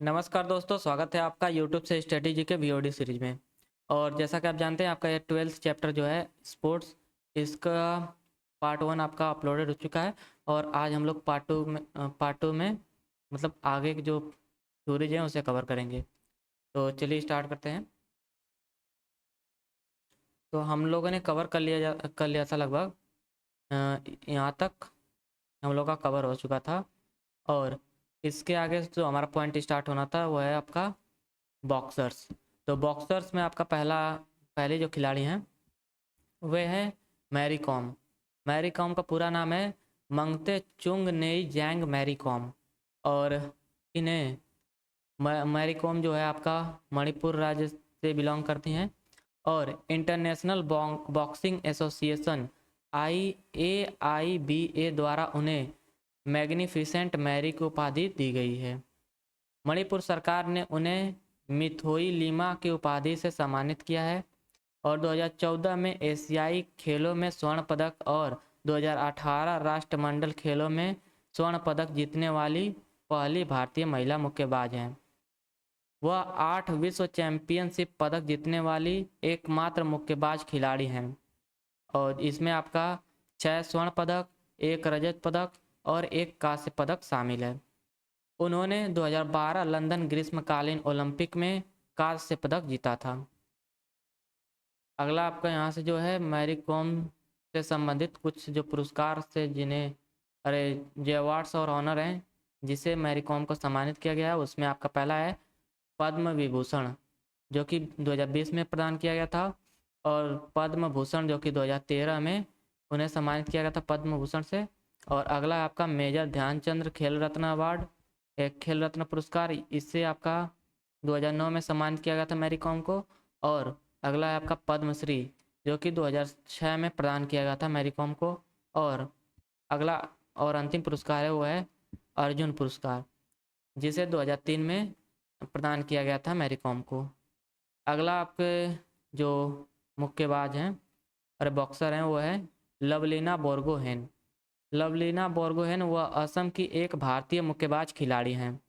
नमस्कार दोस्तों, स्वागत है आपका यूट्यूब से स्ट्रेटेजी के वीओडी सीरीज में। और जैसा कि आप जानते हैं, आपका ये 12th चैप्टर जो है स्पोर्ट्स, इसका पार्ट 1 आपका अपलोडेड हो चुका है। और आज हम लोग पार्ट 2 में मतलब आगे की जो थ्योरीज हैं उसे कवर करेंगे। तो चलिए स्टार्ट करते हैं। तो हम लोगों ने कवर कर लिया था लगभग यहाँ तक हम लोग का कवर हो चुका था। और इसके आगे जो हमारा पॉइंट स्टार्ट होना था वो है आपका बॉक्सर्स। तो बॉक्सर्स में आपका पहले जो खिलाड़ी हैं वे हैं मैरी कॉम। मैरी कॉम का पूरा नाम है मंगते चुंग नेई जैंग मैरी कॉम। और इन्हें मैरी कॉम जो है आपका मणिपुर राज्य से बिलोंग करती हैं। और इंटरनेशनल बॉक्सिंग एसोसिएशन IAIBA द्वारा उन्हें मैग्निफिसेंट मैरी की उपाधि दी गई है। मणिपुर सरकार ने उन्हें मिथोई लीमा की उपाधि से सम्मानित किया है। और 2014 में एशियाई खेलों में स्वर्ण पदक और 2018 राष्ट्रमंडल खेलों में स्वर्ण पदक जीतने वाली पहली भारतीय महिला मुक्केबाज हैं। वह 8 विश्व चैंपियनशिप पदक जीतने वाली एकमात्र मुक्केबाज खिलाड़ी हैं। और इसमें आपका 6 स्वर्ण पदक, 1 रजत पदक और 1 कांस्य पदक शामिल है। उन्होंने 2012 लंदन ग्रीष्मकालीन ओलंपिक में कांस्य पदक जीता था। अगला आपका यहाँ से जो है मैरी कॉम से संबंधित कुछ जो पुरस्कार से जिन्हें जो अवार्ड्स और ऑनर हैं जिसे मैरी कॉम को सम्मानित किया गया है, उसमें आपका पहला है पद्म विभूषण, जो कि 2020 में प्रदान किया गया था। और पद्म भूषण जो कि 2013 में उन्हें सम्मानित किया गया था पद्म भूषण से। और अगला है आपका मेजर ध्यानचंद खेल रत्न अवार्ड, एक खेल रत्न पुरस्कार। इससे आपका 2009 में सम्मानित किया गया था मैरी कॉम को। और अगला है आपका पद्मश्री, जो कि 2006 में प्रदान किया गया था मैरी कॉम को। और अगला और अंतिम पुरस्कार है वो है अर्जुन पुरस्कार, जिसे 2003 में प्रदान किया गया था मैरी कॉम को। अगला आपके जो मुक्केबाज हैं बॉक्सर हैं वो है लवलीना बोर्गोहेन। लवलीना बोर्गोहेन वह असम की एक भारतीय मुक्केबाज खिलाड़ी हैं।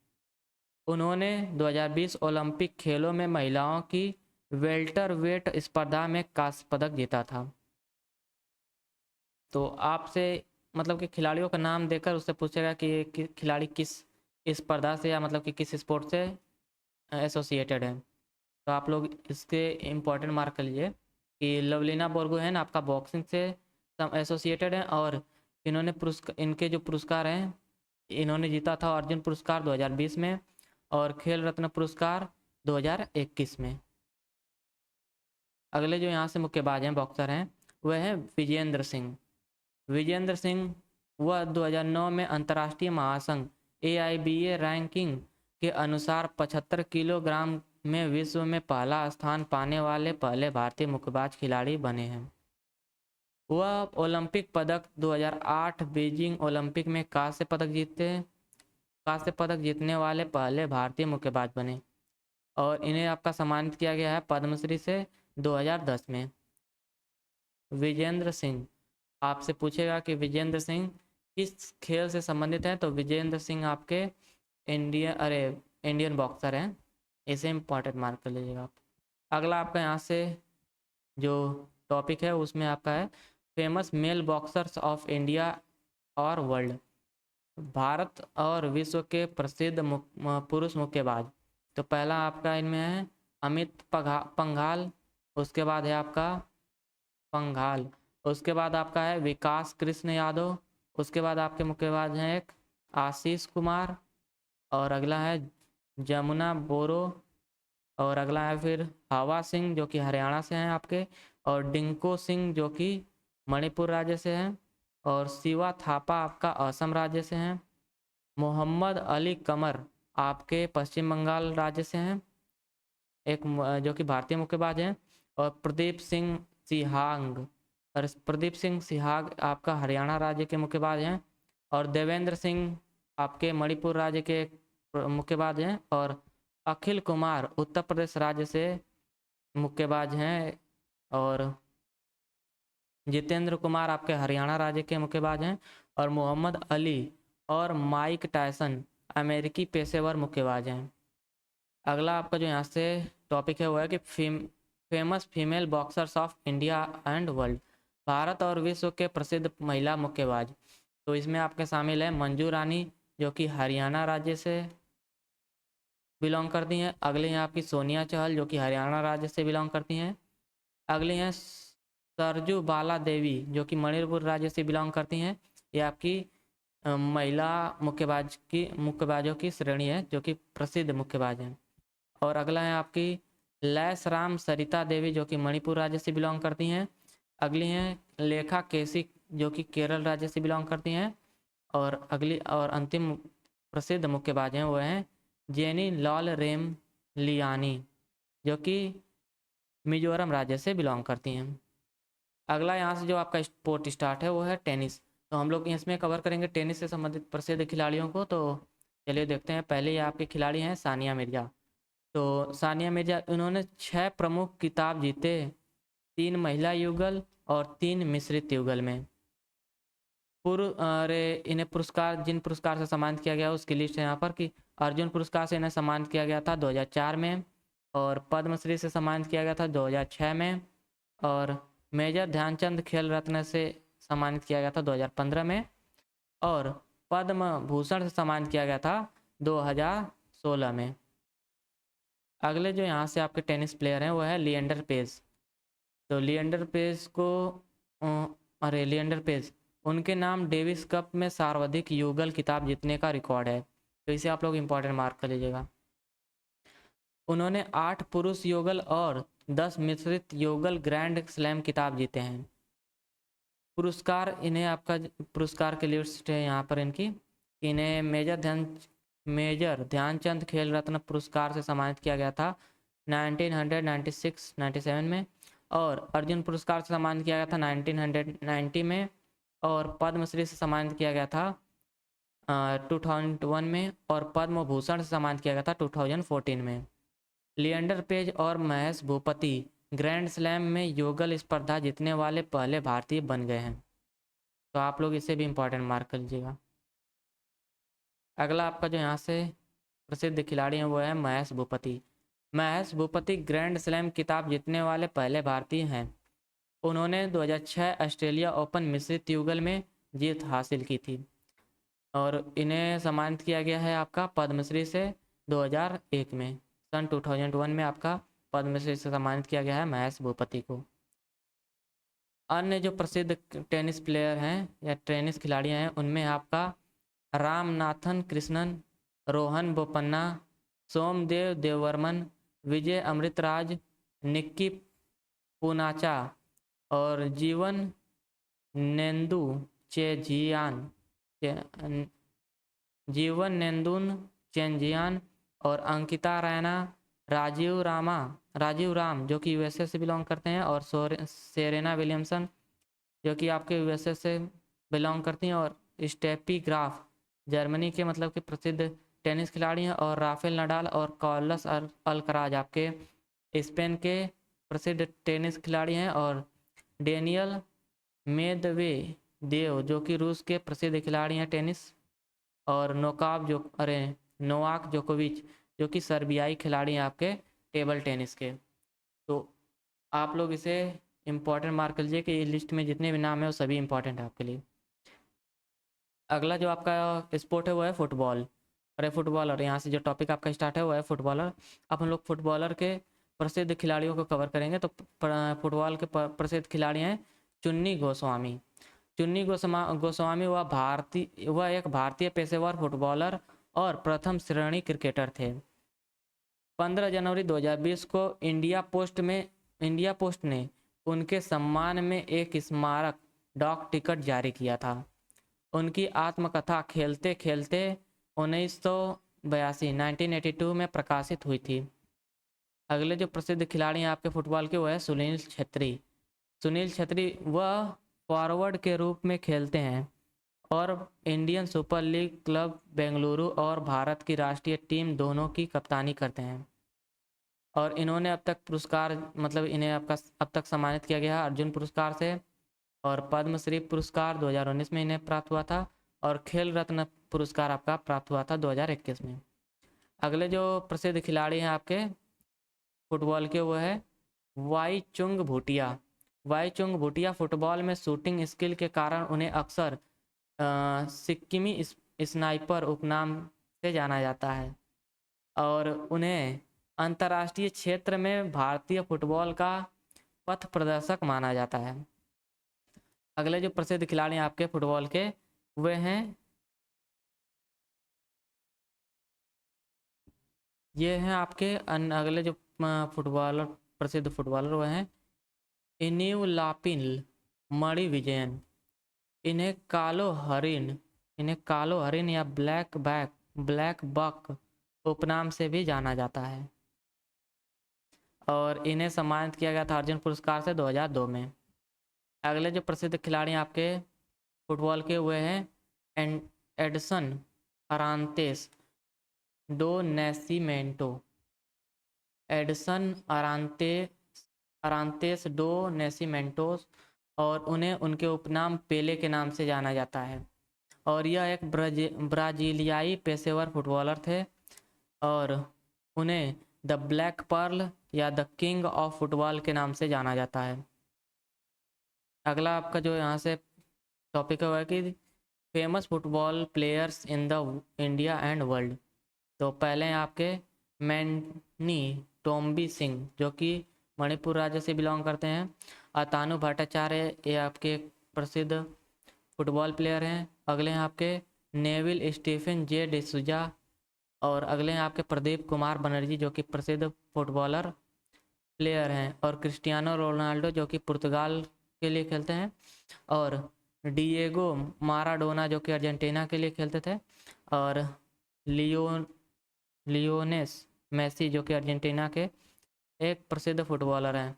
उन्होंने 2020 ओलंपिक खेलों में महिलाओं की वेल्टरवेट स्पर्धा में कांस्य पदक जीता था। तो आपसे मतलब कि खिलाड़ियों का नाम देकर उससे पूछेगा कि ये खिलाड़ी किस स्पर्धा से या मतलब कि किस स्पोर्ट से एसोसिएटेड है। तो आप लोग इसके इम्पोर्टेंट मार्क कर लीजिए कि लवलीना बोर्गोहेन आपका बॉक्सिंग से एसोसिएटेड है। और इन्होंने पुरस्कार, इनके जो पुरस्कार हैं, इन्होंने जीता था अर्जुन पुरस्कार 2020 में और खेल रत्न पुरस्कार 2021 में। अगले जो यहाँ से मुक्केबाज हैं बॉक्सर हैं वह है विजेंद्र सिंह। विजेंद्र सिंह वह 2009 में अंतर्राष्ट्रीय महासंघ AIBA रैंकिंग के अनुसार 75 किलोग्राम में विश्व में पहला स्थान पाने वाले पहले भारतीय मुक्केबाज खिलाड़ी बने हैं। वह ओलंपिक पदक 2008 बीजिंग ओलंपिक में कांस्य पदक जीतने वाले पहले भारतीय मुक्केबाज बने। और इन्हें आपका सम्मानित किया गया है पद्मश्री से 2010 में। विजेंद्र सिंह आपसे पूछेगा कि विजेंद्र सिंह किस खेल से संबंधित है, तो विजेंद्र सिंह आपके इंडियन बॉक्सर हैं। इसे इम्पॉर्टेंट मार्क कर लीजिएगा आप। अगला आपका यहाँ से जो टॉपिक है उसमें आपका है famous male boxers of India और वर्ल्ड। भारत और विश्व के प्रसिद्ध पुरुष मुक्केबाज। तो पहला आपका इनमें है अमित पंघाल, उसके बाद है आपका पंघाल, उसके बाद आपका है विकास कृष्ण यादव, उसके बाद आपके मुक्केबाज हैं एक आशीष कुमार, और अगला है जमुना बोरो, और अगला है फिर हवा सिंह जो कि हरियाणा से हैं आपके, और डिंको सिंह जो कि मणिपुर राज्य से हैं, और शिवा थापा आपका असम राज्य से हैं, मोहम्मद अली कमर आपके पश्चिम बंगाल राज्य से हैं एक जो कि भारतीय मुक्केबाज हैं, और प्रदीप सिंह सिहाग आपका हरियाणा राज्य के मुक्केबाज हैं, और देवेंद्र सिंह आपके मणिपुर राज्य के मुक्केबाज हैं, और अखिल कुमार उत्तर प्रदेश राज्य से मुक्केबाज हैं, और जितेंद्र कुमार आपके हरियाणा राज्य के मुक्केबाज हैं, और मोहम्मद अली और माइक टायसन अमेरिकी पेशेवर मुक्केबाज हैं। अगला आपका जो यहाँ से टॉपिक है वो है कि famous female boxers of India and world, Bharat और विश्व के प्रसिद्ध महिला मुक्केबाज। तो इसमें आपके शामिल है मंजू रानी जो कि हरियाणा राज्य से बिलोंग करती हैं। अगले हैं आपकी सोनिया चहल जो कि हरियाणा राज्य से बिलोंग करती हैं। अगली हैं सरजू बाला देवी जो कि मणिपुर राज्य से बिलोंग करती हैं। ये आपकी महिला मुक्केबाजों की श्रेणी है जो कि प्रसिद्ध मुक्केबाज हैं। और अगला है आपकी लैस राम सरिता देवी जो कि मणिपुर राज्य से बिलोंग करती हैं। अगली हैं लेखा केसी जो कि केरल राज्य से बिलोंग करती हैं। और अगली और अंतिम प्रसिद्ध मुक्केबाज हैं वो हैं जेनी लॉल रेम लियानी जो कि मिजोरम राज्य से बिलोंग करती हैं। अगला यहाँ से जो आपका स्पोर्ट स्टार्ट है वो है टेनिस। तो हम लोग इसमें कवर करेंगे टेनिस से संबंधित प्रसिद्ध खिलाड़ियों को। तो चलिए देखते हैं। पहले ये आपके खिलाड़ी हैं सानिया मिर्जा। तो सानिया मिर्जा इन्होंने 6 प्रमुख खिताब जीते, 3 महिला युगल और 3 मिश्रित युगल में। अरे इन्हें पुरस्कार जिन पुरस्कार से सम्मानित किया गया उसकी लिस्ट है यहाँ पर कि अर्जुन पुरस्कार से इन्हें सम्मानित किया गया था 2004 में, और पद्मश्री से सम्मानित किया गया था 2006 में, और मेजर ध्यानचंद खेल रत्न से सम्मानित किया गया था 2015 में, और पद्म भूषण से सम्मानित किया गया था 2016 में। अगले जो यहाँ से आपके टेनिस प्लेयर हैं वो है लिएंडर पेस। तो लिएंडर पेस को लिएंडर पेस उनके नाम डेविस कप में सर्वाधिक युगल खिताब जीतने का रिकॉर्ड है। तो इसे आप लोग इम्पोर्टेंट मार्क कर लीजिएगा। उन्होंने 8 पुरुष युगल और 10 मिश्रित युगल ग्रैंड स्लैम खिताब जीते हैं। पुरस्कार इन्हें आपका पुरस्कार की लिस्ट है यहाँ पर इनकी। इन्हें मेजर ध्यानचंद खेल रत्न पुरस्कार से सम्मानित किया गया था 1996-97 में, और अर्जुन पुरस्कार से सम्मानित किया गया था 1990 में, और पद्मश्री से सम्मानित किया गया था 2001 में, और पद्म भूषण से सम्मानित किया गया था 2014 में। लिएंडर पेज और महेश भूपति ग्रैंड स्लैम में युगल स्पर्धा जीतने वाले पहले भारतीय बन गए हैं। तो आप लोग इसे भी इम्पोर्टेंट मार्क कर लीजिएगा। अगला आपका जो यहाँ से प्रसिद्ध खिलाड़ी हैं वो है महेश भूपति। महेश भूपति ग्रैंड स्लैम खिताब जीतने वाले पहले भारतीय हैं। उन्होंने 2006 ऑस्ट्रेलिया ओपन मिश्रित युगल में जीत हासिल की थी, और इन्हें सम्मानित किया गया है आपका पद्मश्री से 2001 में। सन 2001 में आपका पद्मश्री से सम्मानित किया गया है महेश भूपति को। अन्य जो प्रसिद्ध टेनिस प्लेयर हैं या टेनिस खिलाड़ी हैं उनमें आपका रामनाथन कृष्णन, रोहन बोपन्ना, सोमदेव देववर्मन, विजय अमृतराज, निक्की पूनाचा और जीवन नेंदू चेजियान जीवन नेंदुन चेंजियान और अंकिता रैना, राजीव राम जो कि यूएसए से बिलोंग करते हैं, और सेरेना विलियमसन जो कि आपके यूएसए से बिलोंग करती हैं, और स्टेफी ग्राफ जर्मनी के मतलब कि प्रसिद्ध टेनिस खिलाड़ी हैं, और राफेल नडाल और कार्लोस अल्कराज आपके स्पेन के प्रसिद्ध टेनिस खिलाड़ी हैं, और डेनियल मेदवेदेव जो कि रूस के प्रसिद्ध खिलाड़ी हैं टेनिस, और नोवाक जोकोविच जो कि सर्बियाई खिलाड़ी हैं आपके टेबल टेनिस के। तो आप लोग इसे इम्पोर्टेंट मार्क कर लीजिए कि इस लिस्ट में जितने भी नाम है वो सभी इम्पोर्टेंट है आपके लिए। अगला जो आपका स्पोर्ट है वो है फुटबॉल। अरे फुटबॉलर, यहाँ से जो टॉपिक आपका स्टार्ट है वो है फुटबॉलर। अब हम लोग फुटबॉलर के प्रसिद्ध खिलाड़ियों को कवर करेंगे। तो फुटबॉल के प्रसिद्ध खिलाड़ी हैं चुन्नी गोस्वामी। चुन्नी गोस्वामी वह एक भारतीय पेशेवर फुटबॉलर और प्रथम श्रेणी क्रिकेटर थे। 15 जनवरी 2020 को इंडिया पोस्ट ने उनके सम्मान में एक स्मारक डाक टिकट जारी किया था। उनकी आत्मकथा खेलते खेलते 1982 में प्रकाशित हुई थी। अगले जो प्रसिद्ध खिलाड़ी हैं आपके फुटबॉल के वो है सुनील छेत्री। सुनील छेत्री वह फॉरवर्ड के रूप में खेलते हैं और Indian super league club Bengaluru और भारत की राष्ट्रीय टीम दोनों की कप्तानी करते हैं। और इन्होंने अब तक इन्हें अब तक सम्मानित किया गया है अर्जुन पुरस्कार से, और पद्मश्री पुरस्कार 2019 में इन्हें प्राप्त हुआ था, और खेल रत्न पुरस्कार आपका प्राप्त हुआ था 2021 में। अगले जो प्रसिद्ध खिलाड़ी हैं आपके फुटबॉल के वो है Baichung Bhutia. Baichung Bhutia football में शूटिंग स्किल के कारण उन्हें अक्सर सिक्किमी स्नाइपर उपनाम से जाना जाता है और उन्हें अंतर्राष्ट्रीय क्षेत्र में भारतीय फुटबॉल का पथ प्रदर्शक माना जाता है। अगले जो प्रसिद्ध खिलाड़ी हैं आपके फुटबॉल के वे हैं ये हैं आपके अगले जो फुटबॉलर प्रसिद्ध फुटबॉलर वो हैं इनिव लापिन मणि विजयन। इन्हें कालो हरिन या ब्लैक बक उपनाम से भी जाना जाता है और इन्हें सम्मानित किया गया था अर्जुन पुरस्कार से 2002 में। अगले जो प्रसिद्ध खिलाड़ी आपके फुटबॉल के हुए हैं Edson Arantes do Nascimento. Edson Arantes do Nascimentos और उन्हें उनके उपनाम पेले के नाम से जाना जाता है और यह एक ब्राजीलियाई पेशेवर फुटबॉलर थे और उन्हें द ब्लैक पर्ल या द किंग ऑफ फुटबॉल के नाम से जाना जाता है। अगला आपका जो यहाँ से टॉपिक है कि famous football players in the India and world. तो पहले हैं आपके मैनी टोम्बी सिंह जो कि मणिपुर राज्य से बिलोंग करते हैं। अतानु भट्टाचार्य ये आपके प्रसिद्ध फुटबॉल प्लेयर हैं। अगले हैं आपके नेविल स्टीफन जे डिसूजा और अगले हैं आपके प्रदीप कुमार बनर्जी जो कि प्रसिद्ध फुटबॉलर प्लेयर हैं और क्रिस्टियानो रोनाल्डो जो कि पुर्तगाल के लिए खेलते हैं और डिएगो माराडोना जो कि अर्जेंटीना के लिए खेलते थे और लियोनेस मेसी जो कि अर्जेंटीना के एक प्रसिद्ध फुटबॉलर हैं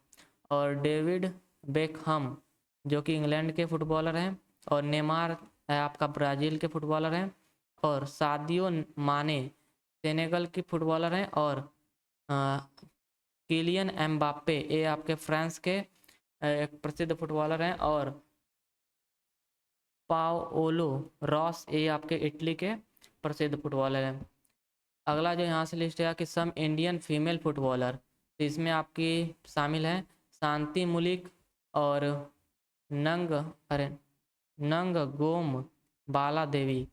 और डेविड बेकहम जो कि इंग्लैंड के फुटबॉलर हैं और नेमार आपका ब्राज़ील के फुटबॉलर हैं और सादियो माने सेनेगल की फुटबॉलर हैं और किलियन एम्बाप्पे ये आपके फ्रांस के एक प्रसिद्ध फुटबॉलर हैं और पाओलो रॉस ये आपके इटली के प्रसिद्ध फुटबॉलर हैं। अगला जो यहाँ से लिस्ट है कि सम इंडियन फीमेल फुटबॉलर, तो इसमें आपकी शामिल हैं शांति मुलिक और नंग गोम बाला देवी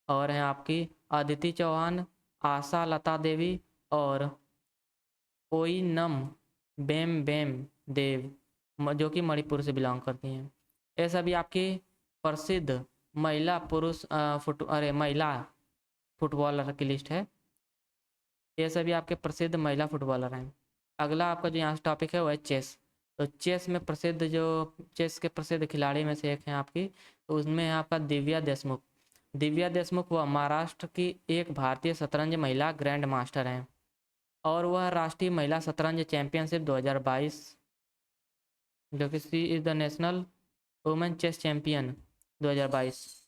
और हैं आपकी अदिति चौहान, आशा लता देवी और ओइनम बेम देव जो कि मणिपुर से बिलोंग करती हैं। ये सभी आपकी प्रसिद्ध महिला फुटबॉलर की लिस्ट है। ये सभी आपके प्रसिद्ध महिला फुटबॉलर हैं। अगला आपका जो यहाँ टॉपिक है वो है चेस। तो चेस में प्रसिद्ध जो चेस के प्रसिद्ध खिलाड़ी में से एक हैं आपकी, तो उसमें है आपका दिव्या देशमुख। दिव्या देशमुख वह महाराष्ट्र की एक भारतीय शतरंज महिला ग्रैंड मास्टर हैं और वह राष्ट्रीय महिला शतरंज चैंपियनशिप 2022 जो कि she is the national women chess champion 2022।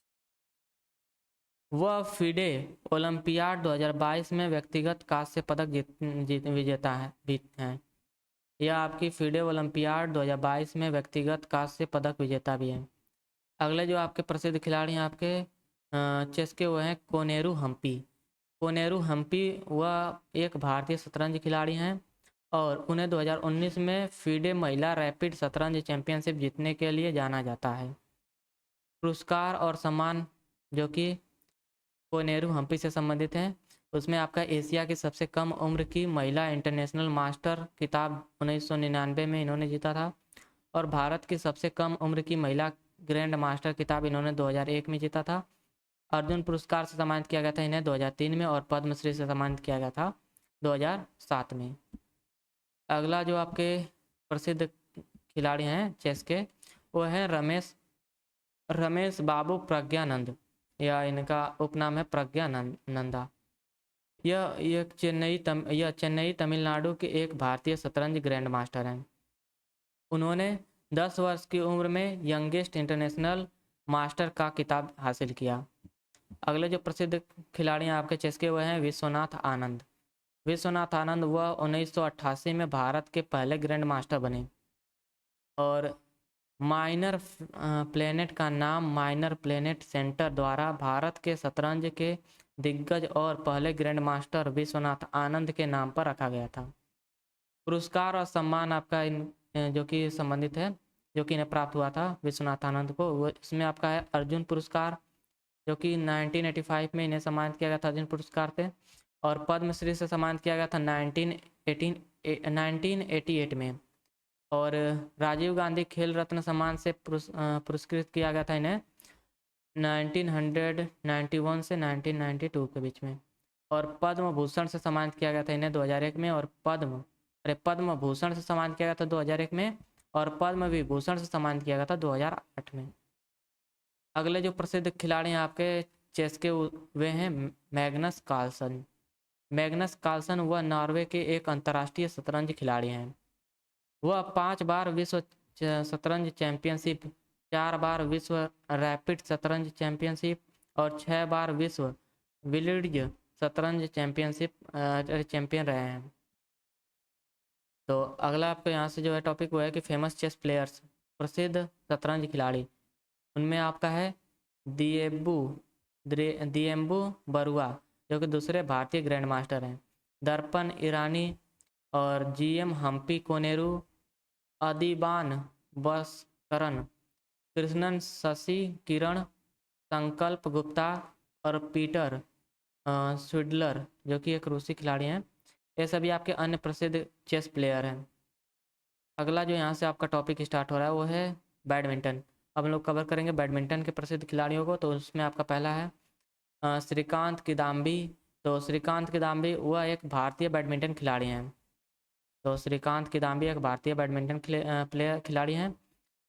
वह फीडे ओलंपियाड 2022 में व्यक्तिगत कांस्य पदक जीत विजेता हैं। यह आपकी फीडे ओलंपियाड 2022 में व्यक्तिगत कांस्य पदक विजेता भी हैं। अगले जो आपके प्रसिद्ध खिलाड़ी हैं आपके चेस के वो हैं कोनेरू हम्पी। कोनेरू हम्पी वह एक भारतीय शतरंज खिलाड़ी हैं और उन्हें 2019 में फीडे महिला रैपिड शतरंज चैंपियनशिप जीतने के लिए जाना जाता है। पुरस्कार और सम्मान जो कि कोनेरू हम्पी से संबंधित हैं उसमें आपका एशिया की सबसे कम उम्र की महिला इंटरनेशनल मास्टर खिताब 1999 में इन्होंने जीता था और भारत की सबसे कम उम्र की महिला ग्रैंड मास्टर खिताब इन्होंने 2001 में जीता था। अर्जुन पुरस्कार से सम्मानित किया गया था इन्हें 2003 में और पद्मश्री से सम्मानित किया गया था 2007 में। अगला जो आपके प्रसिद्ध खिलाड़ी हैं चेस के वो हैं रमेश बाबू प्रज्ञानंद या इनका उपनाम है प्रज्ञानंदा। यह चेन्नई तमिलनाडु के एक भारतीय शतरंज ग्रैंड मास्टर हैं। उन्होंने 10 वर्ष की उम्र में यंगेस्ट इंटरनेशनल मास्टर का खिताब हासिल किया। अगले जो प्रसिद्ध खिलाड़ी हैं आपके चेस के वह हैं विश्वनाथ आनंद। विश्वनाथ आनंद वह 1988 में भारत के पहले ग्रैंड मास्टर बने और माइनर प्लेनेट का नाम माइनर प्लेनेट सेंटर द्वारा भारत के शतरंज के दिग्गज और पहले ग्रैंड मास्टर विश्वनाथ आनंद के नाम पर रखा गया था। पुरस्कार और सम्मान आपका जो कि संबंधित है, जो कि इन्हें प्राप्त हुआ था विश्वनाथ आनंद को, वो इसमें आपका है अर्जुन पुरस्कार, जो कि 1985 में इन्हें सम्मानित किया गया था अर्जुन पुरस्कार से। और पद्मश्री से सम्मानित किया गया था 1988 में। और राजीव गांधी खेल रत्न सम्मान से पुरस्कृत किया गया था इन्हें 1991 से 1992 के बीच में। और पद्म भूषण से सम्मानित किया गया था इन्हें 2001 में। और पद्म भूषण से सम्मानित किया गया था 2001 में, और पद्म विभूषण से सम्मानित किया गया था 2008 में। अगले जो प्रसिद्ध खिलाड़ी हैं आपके चेस के, वे हैं मैग्नस कार्लसन। मैग्नस कार्लसन वह नॉर्वे के एक अंतर्राष्ट्रीय शतरंज खिलाड़ी हैं। वह 5 बार विश्व शतरंज चैंपियनशिप, 4 बार विश्व रैपिड शतरंज चैंपियनशिप और 6 बार विश्व बिलियर्ड्स शतरंज चैंपियन रहे हैं। तो अगला आपको यहाँ से जो है टॉपिक वो है कि फेमस चेस प्लेयर्स, प्रसिद्ध शतरंज खिलाड़ी। उनमें आपका है दिएम्बु बरुआ, जो कि दूसरे भारतीय ग्रैंड मास्टर हैं। दर्पण ईरानी और जीएम हम्पी कोनेरू, अदिबान बसकरन, कृष्णन शशि किरण, संकल्प गुप्ता और पीटर स्विडलर, जो कि एक रूसी खिलाड़ी हैं। ये सभी आपके अन्य प्रसिद्ध चेस प्लेयर हैं। अगला जो यहाँ से आपका टॉपिक स्टार्ट हो रहा है वो है बैडमिंटन। अब हम लोग कवर करेंगे बैडमिंटन के प्रसिद्ध खिलाड़ियों को। तो उसमें आपका पहला है श्रीकांत किदाम्बी। तो श्रीकांत किदाम्बी वह एक भारतीय बैडमिंटन खिलाड़ी हैं। तो श्रीकांत किदाम्बी एक भारतीय बैडमिंटन खिलाड़ी हैं।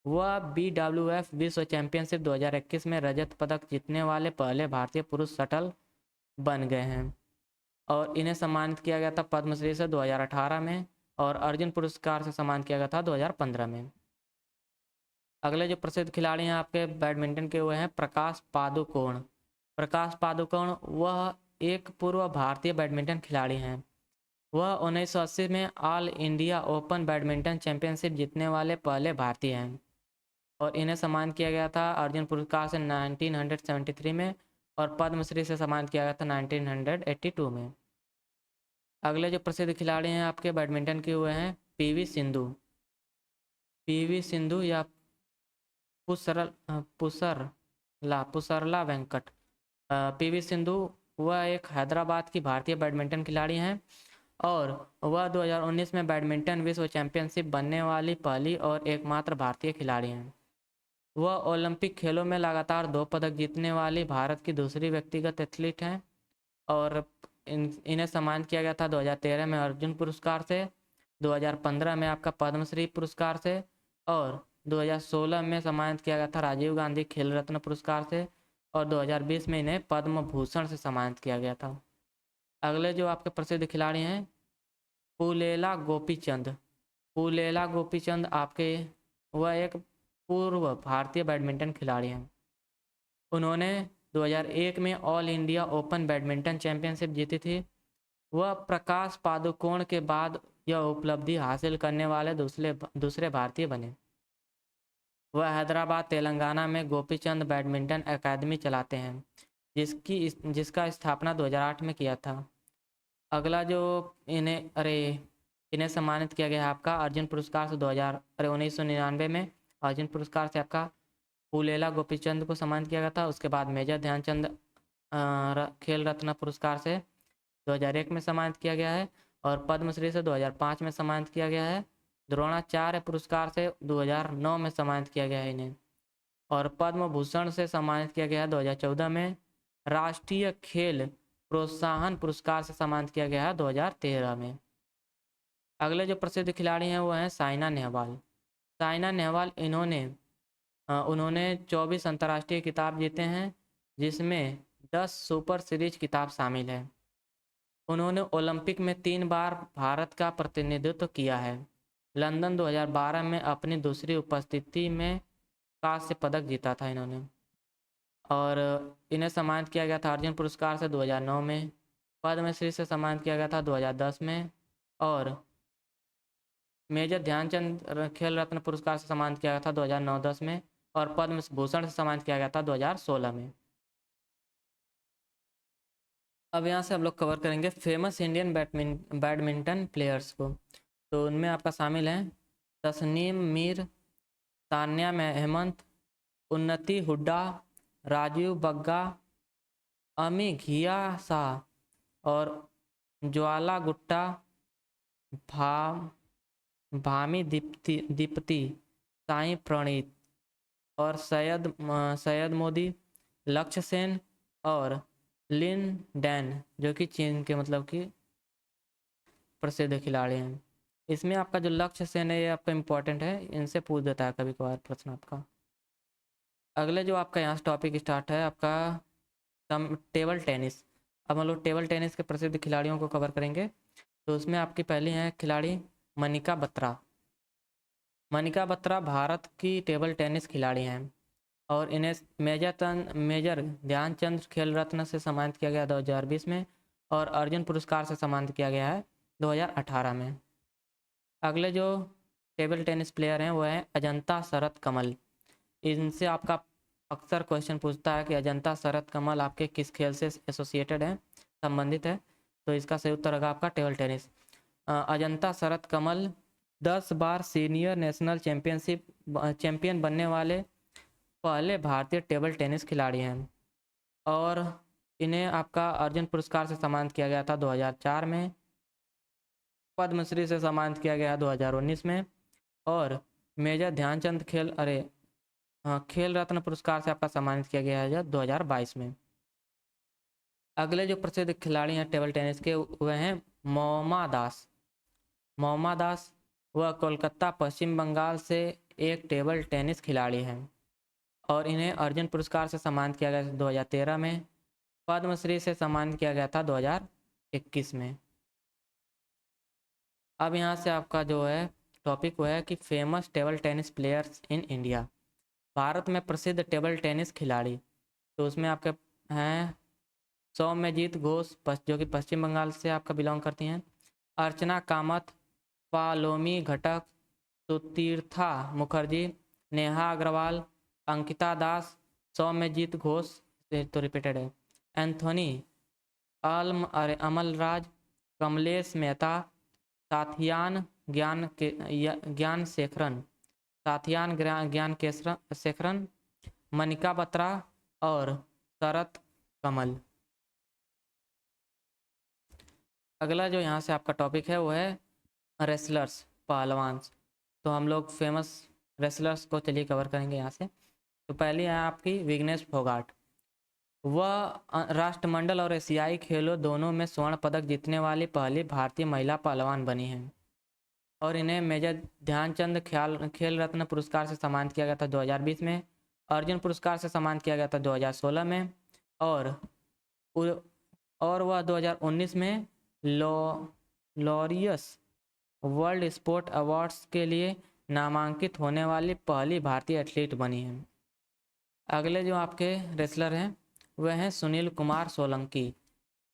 वह BWF विश्व चैंपियनशिप 2021 में रजत पदक जीतने वाले पहले भारतीय पुरुष शटल बन गए हैं। और इन्हें सम्मानित किया गया था पद्मश्री से 2018 में, और अर्जुन पुरस्कार से सम्मानित किया गया था 2015 में। अगले जो प्रसिद्ध खिलाड़ी हैं आपके बैडमिंटन के, वो हैं प्रकाश पादुकोण। प्रकाश पादुकोण वह एक पूर्व भारतीय बैडमिंटन खिलाड़ी हैं। वह 1980 में all India open badminton championship जीतने वाले पहले भारतीय हैं। और इन्हें सम्मानित किया गया था अर्जुन पुरस्कार से 1973 में, और पद्मश्री से सम्मानित किया गया था 1982 में। अगले जो प्रसिद्ध खिलाड़ी हैं आपके बैडमिंटन के, हुए हैं PV सिंधु। PV सिंधु या पुसरला वेंकट। PV सिंधु वह एक हैदराबाद की भारतीय बैडमिंटन खिलाड़ी हैं, और वह 2019 में बैडमिंटन विश्व चैंपियनशिप बनने वाली पहली और एकमात्र भारतीय खिलाड़ी हैं। वह ओलंपिक खेलों में लगातार 2 पदक जीतने वाली भारत की दूसरी व्यक्तिगत एथलीट हैं। और इन्हें सम्मानित किया गया था 2013 में अर्जुन पुरस्कार से, 2015 में आपका पद्मश्री पुरस्कार से, और 2016 में सम्मानित किया गया था राजीव गांधी खेल रत्न पुरस्कार से, और 2020 में इन्हें पद्म भूषण से सम्मानित किया गया था। अगले जो आपके प्रसिद्ध खिलाड़ी हैं पुलेला गोपीचंद। पुलेला गोपीचंद आपके वह एक पूर्व भारतीय बैडमिंटन खिलाड़ी हैं। उन्होंने 2001 में all India open badminton championship जीती थी। वह प्रकाश पादुकोण के बाद यह उपलब्धि हासिल करने वाले दूसरे भारतीय बने। वह हैदराबाद तेलंगाना में गोपीचंद बैडमिंटन एकेडमी चलाते हैं, जिसका स्थापना 2008 में किया था। अगला जो इन्हें सम्मानित किया गया है आपका अर्जुन पुरस्कार से 1999 में अर्जुन पुरस्कार से आपका पुलेला गोपीचंद को सम्मानित किया गया था। उसके बाद मेजर ध्यानचंद खेल रत्न पुरस्कार से 2001 में सम्मानित किया गया है, और पद्मश्री से 2005 में सम्मानित किया गया है। द्रोणाचार्य पुरस्कार से 2009 में सम्मानित किया गया है इन्हें, और पद्म भूषण से सम्मानित किया गया है 2014 में। राष्ट्रीय खेल प्रोत्साहन पुरस्कार से सम्मानित किया गया है 2013 में। अगले जो प्रसिद्ध खिलाड़ी हैं वो हैं साइना नेहवाल। साइना नेहवाल उन्होंने 24 अंतर्राष्ट्रीय खिताब जीते हैं, जिसमें 10 सुपर सीरीज खिताब शामिल है। उन्होंने ओलंपिक में 3 बार भारत का प्रतिनिधित्व किया है। लंदन 2012 में अपनी दूसरी उपस्थिति में कांस्य पदक जीता था इन्होंने। और इन्हें सम्मानित किया गया था अर्जुन पुरस्कार से 2009 में, पद्मश्री से सम्मानित किया गया था 2010 में, और मेजर ध्यानचंद खेल रत्न पुरस्कार से सम्मानित किया गया था 2009-10 में, और पद्म भूषण से सम्मानित किया गया था 2016 में। अब यहाँ से हम लोग कवर करेंगे फेमस इंडियन बैडमिंटन प्लेयर्स को। तो उनमें आपका शामिल है तस्नीम मीर, तान्या अहमद, उन्नति हुड्डा, राजीव बग्गा, अमी घिया शाह और ज्वाला गुट्टा, भा भामी दीप्ति, साई प्रणीत और सैयद मोदी, लक्ष्य सेन और लिन डैन, जो कि चीन के मतलब कि प्रसिद्ध खिलाड़ी हैं। इसमें आपका जो लक्ष्य सेन है ये आपका इम्पोर्टेंट है, इनसे पूछ देता है कभी कभार प्रश्न आपका। अगले जो आपका यहाँ से टॉपिक स्टार्ट है आपका टेबल टेनिस। अब हम लोग टेबल टेनिस के प्रसिद्ध खिलाड़ियों को कवर करेंगे। तो उसमें आपकी पहली हैं खिलाड़ी मनिका बत्रा। मनिका बत्रा भारत की टेबल टेनिस खिलाड़ी हैं और इन्हें मेजर ध्यानचंद खेल रत्न से सम्मानित किया गया 2020 में और अर्जुन पुरस्कार से सम्मानित किया गया है 2018 में। अगले जो टेबल टेनिस प्लेयर हैं वो हैं अजंता शरत कमल। इनसे आपका अक्सर क्वेश्चन पूछता है कि अजंता शरत कमल आपके किस खेल से एसोसिएटेड है, संबंधित है। तो इसका सही उत्तर होगा आपका टेबल टेनिस। अजंता शरत कमल 10 बार सीनियर नेशनल चैंपियन बनने वाले पहले भारतीय टेबल टेनिस खिलाड़ी हैं और इन्हें आपका अर्जुन पुरस्कार से सम्मानित किया गया था 2004 में, पद्मश्री से सम्मानित किया गया 2019 में और मेजर ध्यानचंद खेल रत्न पुरस्कार से आपका सम्मानित किया गया है 2022 में। अगले जो प्रसिद्ध खिलाड़ी हैं टेबल टेनिस के वह हैं मोमा दास। मोमा दास वह कोलकाता पश्चिम बंगाल से एक टेबल टेनिस खिलाड़ी हैं और इन्हें अर्जुन पुरस्कार से सम्मानित किया गया था 2013 में, पद्मश्री से सम्मानित किया गया था 2021 में। अब यहाँ से आपका जो है टॉपिक वो है कि famous table tennis players in India, Bharat में प्रसिद्ध टेबल टेनिस खिलाड़ी। तो उसमें आपके हैं सौम्यजीत घोष जो कि पश्चिम बंगाल से आपका बिलोंग करती हैं, अर्चना कामत, पालोमी घटक, सुतीर्था मुखर्जी, नेहा अग्रवाल, अंकिता दास, सौम्यजीत घोष तो रिपीटेड है, एंथोनी अमलराज, कमलेश मेहता, साथियान ज्ञान शेखरन, मनिका बत्रा और शरत कमल। अगला जो यहाँ से आपका टॉपिक है वो है रेसलर्स, पहलवान। तो हम लोग फेमस रेसलर्स को चलिए कवर करेंगे यहाँ से। तो पहली है आपकी विग्नेश फोगाट। वह राष्ट्रमंडल और एशियाई खेलों दोनों में स्वर्ण पदक जीतने वाली पहली भारतीय महिला पहलवान बनी हैं और इन्हें मेजर ध्यानचंद खेल रत्न पुरस्कार से सम्मानित किया गया था 2020 में, अर्जुन पुरस्कार से सम्मानित किया गया था 2016 में और वह 2019 में लॉरियस वर्ल्ड स्पोर्ट अवार्ड्स के लिए नामांकित होने वाली पहली भारतीय एथलीट बनी है। अगले जो आपके रेसलर हैं वह हैं सुनील कुमार सोलंकी।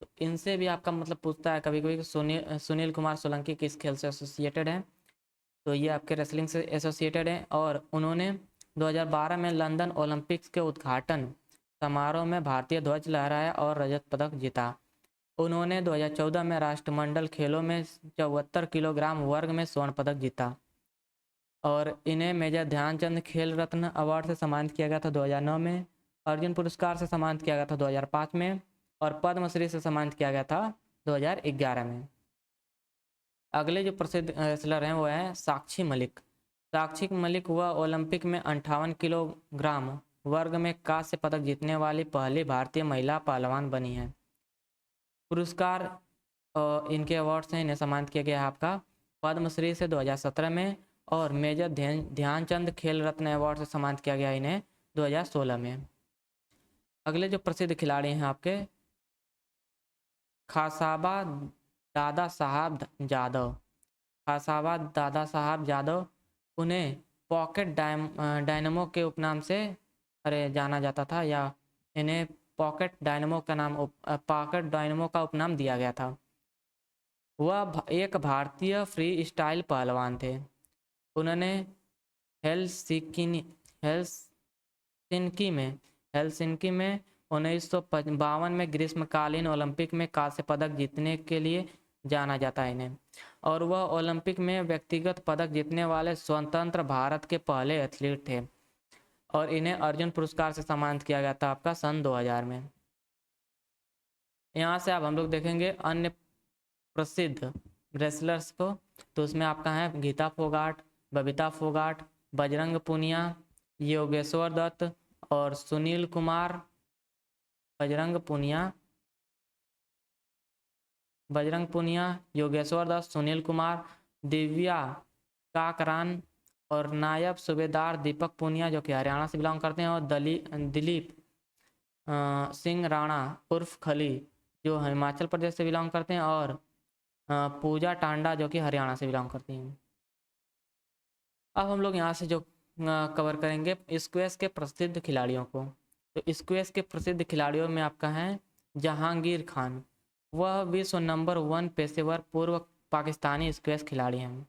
तो इनसे भी आपका मतलब पूछता है कभी कभी सुनील कुमार सोलंकी किस खेल से एसोसिएटेड हैं। तो ये आपके रेसलिंग से एसोसिएटेड हैं और उन्होंने 2012 में लंदन ओलंपिक्स के उद्घाटन समारोह में भारतीय ध्वज लहराया और रजत पदक जीता। उन्होंने 2014 में राष्ट्रमंडल खेलों में 74 किलोग्राम वर्ग में स्वर्ण पदक जीता और इन्हें मेजर ध्यानचंद खेल रत्न अवार्ड से सम्मानित किया गया था 2009 में, अर्जुन पुरस्कार से सम्मानित किया गया था 2005 में और पद्मश्री से सम्मानित किया गया था 2011 में। अगले जो प्रसिद्ध रेसलर हैं वो हैं साक्षी मलिक। साक्षी मलिक वह ओलंपिक में 58 किलोग्राम वर्ग में कांस्य पदक जीतने वाली पहली भारतीय महिला पहलवान बनी है। पुरस्कार इनके अवार्ड से इन्हें सम्मानित किया गया है आपका पद्मश्री से 2017 में और मेजर ध्यानचंद खेल रत्न अवार्ड से सम्मानित किया गया इन्हें 2016 में। अगले जो प्रसिद्ध खिलाड़ी हैं आपके खासाबा दादा साहब यादव। खासाबा दादा साहब यादव उन्हें पॉकेट डायनमो के उपनाम से जाना जाता था या इन्हें पॉकेट डायनमो का उपनाम दिया गया था। वह एक भारतीय फ्री स्टाइल पहलवान थे। उन्होंने हेलसिंकी में 1952 में ग्रीष्मकालीन ओलंपिक में कांस्य पदक जीतने के लिए जाना जाता है इन्हें, और वह ओलंपिक में व्यक्तिगत पदक जीतने वाले स्वतंत्र भारत के पहले एथलीट थे, और इन्हें अर्जुन पुरस्कार से सम्मानित किया गया था आपका सन 2000 में। यहाँ से अब हम लोग देखेंगे अन्य प्रसिद्ध रेसलर्स को, तो उसमें आपका है गीता फोगाट, बबीता फोगाट, बजरंग पुनिया, योगेश्वर दत्त और सुनील कुमार। बजरंग पुनिया, योगेश्वर दत्त, सुनील कुमार, दिव्या काकरान और नायब सूबेदार दीपक पुनिया जो कि हरियाणा से बिलोंग करते हैं, और दिलीप सिंह राणा उर्फ खली जो हिमाचल प्रदेश से बिलोंग करते हैं, और पूजा टांडा जो कि हरियाणा से बिलोंग करती हैं। अब हम लोग यहाँ से जो कवर करेंगे स्क्वैश के प्रसिद्ध खिलाड़ियों को। तो स्क्वैश के प्रसिद्ध खिलाड़ियों में आपका है जहांगीर खान, वह विश्व नंबर 1 पेशेवर पूर्व पाकिस्तानी स्क्वैश खिलाड़ी हैं।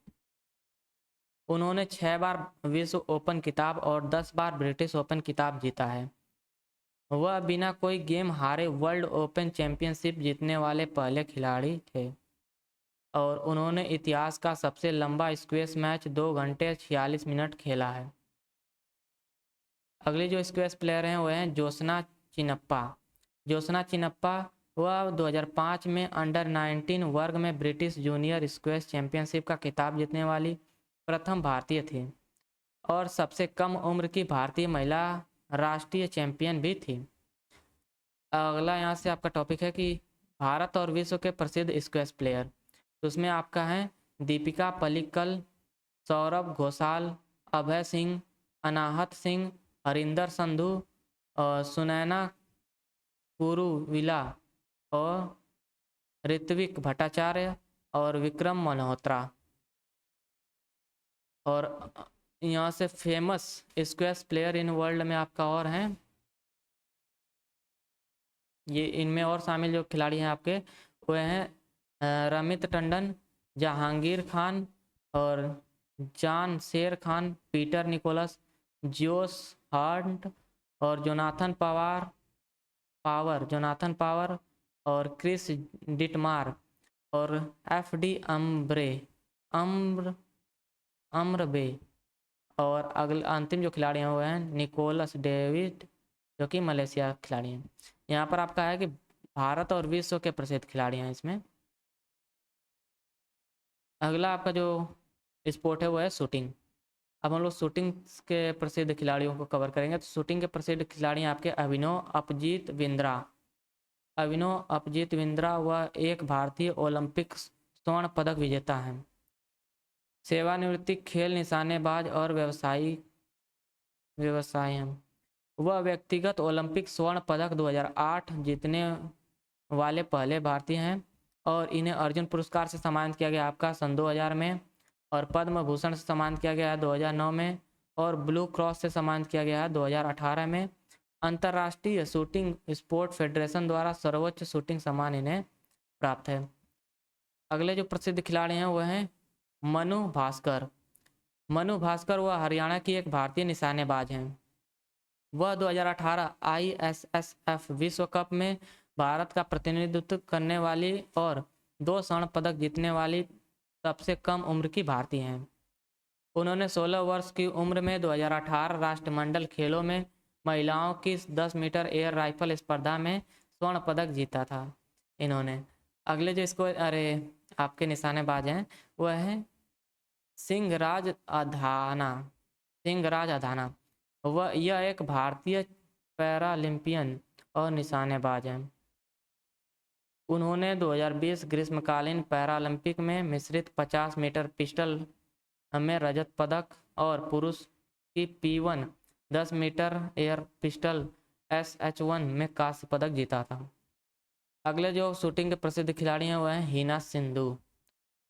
उन्होंने 6 बार विश्व ओपन खिताब और 10 बार ब्रिटिश ओपन खिताब जीता है। वह बिना कोई गेम हारे वर्ल्ड ओपन चैंपियनशिप जीतने वाले पहले खिलाड़ी थे, और उन्होंने इतिहास का सबसे लंबा स्क्वैश मैच 2 घंटे 46 मिनट खेला है। अगले जो स्क्वैश प्लेयर हैं वो हैं ज्योत्सना चिन्नप्पा। ज्योत्सना चिन्नप्पा वह 2005 में अंडर 19 वर्ग में ब्रिटिश जूनियर स्क्वैश चैंपियनशिप का खिताब जीतने वाली प्रथम भारतीय थी, और सबसे कम उम्र की भारतीय महिला राष्ट्रीय चैंपियन भी थी। अगला यहाँ से आपका टॉपिक है कि भारत और विश्व के प्रसिद्ध स्क्वैश प्लेयर, तो उसमें आपका है दीपिका पल्लिकल, सौरभ घोषाल, अभय सिंह, अनाहत सिंह, हरिंदर संधू और सुनैना कुरुविला और ऋत्विक भट्टाचार्य और विक्रम मल्होत्रा। और यहाँ से famous squash player in world में आपका और हैं, ये इनमें और शामिल जो खिलाड़ी हैं आपके वो हैं रमित टंडन, जहांगीर खान और जॉन शेर खान, पीटर निकोलस, जोश हार्ट और जोनाथन पावर और क्रिस डिटमार और एफडी अम्रबे। और अगले अंतिम जो खिलाड़ी हैं वो हैं निकोलस डेविड जो कि मलेशिया खिलाड़ी हैं। यहाँ पर आपका है कि भारत और विश्व के प्रसिद्ध खिलाड़ी हैं इसमें। अगला आपका जो स्पोर्ट है वो है शूटिंग। अब हम लोग शूटिंग के प्रसिद्ध खिलाड़ियों को कवर करेंगे। तो शूटिंग के प्रसिद्ध खिलाड़ी हैं आपके अभिनव अपजीत बिंद्रा वह एक भारतीय ओलंपिक स्वर्ण पदक विजेता हैं। सेवानिवृत्ति खेल निशानेबाज और व्यवसाय हैं। वह व्यक्तिगत ओलंपिक स्वर्ण पदक 2008 जीतने वाले पहले भारतीय हैं, और इन्हें अर्जुन पुरस्कार से सम्मानित किया गया आपका सन 2000 में, और पद्म भूषण से सम्मानित किया गया है 2009 में, और ब्लू क्रॉस से सम्मानित किया गया है 2018 में। अंतर्राष्ट्रीय शूटिंग स्पोर्ट फेडरेशन द्वारा सर्वोच्च शूटिंग सम्मान इन्हें प्राप्त है। अगले जो प्रसिद्ध खिलाड़ी हैं वह हैं मनु भास्कर। मनु भास्कर वह हरियाणा की एक भारतीय निशानेबाज हैं। वह 2018 ISSF विश्व कप में भारत का प्रतिनिधित्व करने वाली और 2 स्वर्ण पदक जीतने वाली सबसे कम उम्र की भारतीय हैं। उन्होंने 16 वर्ष की उम्र में 2018 राष्ट्रमंडल खेलों में महिलाओं की 10 मीटर एयर राइफल स्पर्धा में स्वर्ण पदक जीता था इन्होंने। अगले जो इसको आपके निशानेबाज हैं वह है सिंहराज अधाना। यह एक भारतीय पैरालंपियन और निशानेबाज हैं। उन्होंने 2020 ग्रीष्मकालीन पैरालंपिक में मिश्रित 50 मीटर पिस्टल में रजत पदक और पुरुष की P1 10 metre air pistol SH1 में कांस्य पदक जीता था। अगले जो शूटिंग के प्रसिद्ध खिलाड़ी हैं वह हैं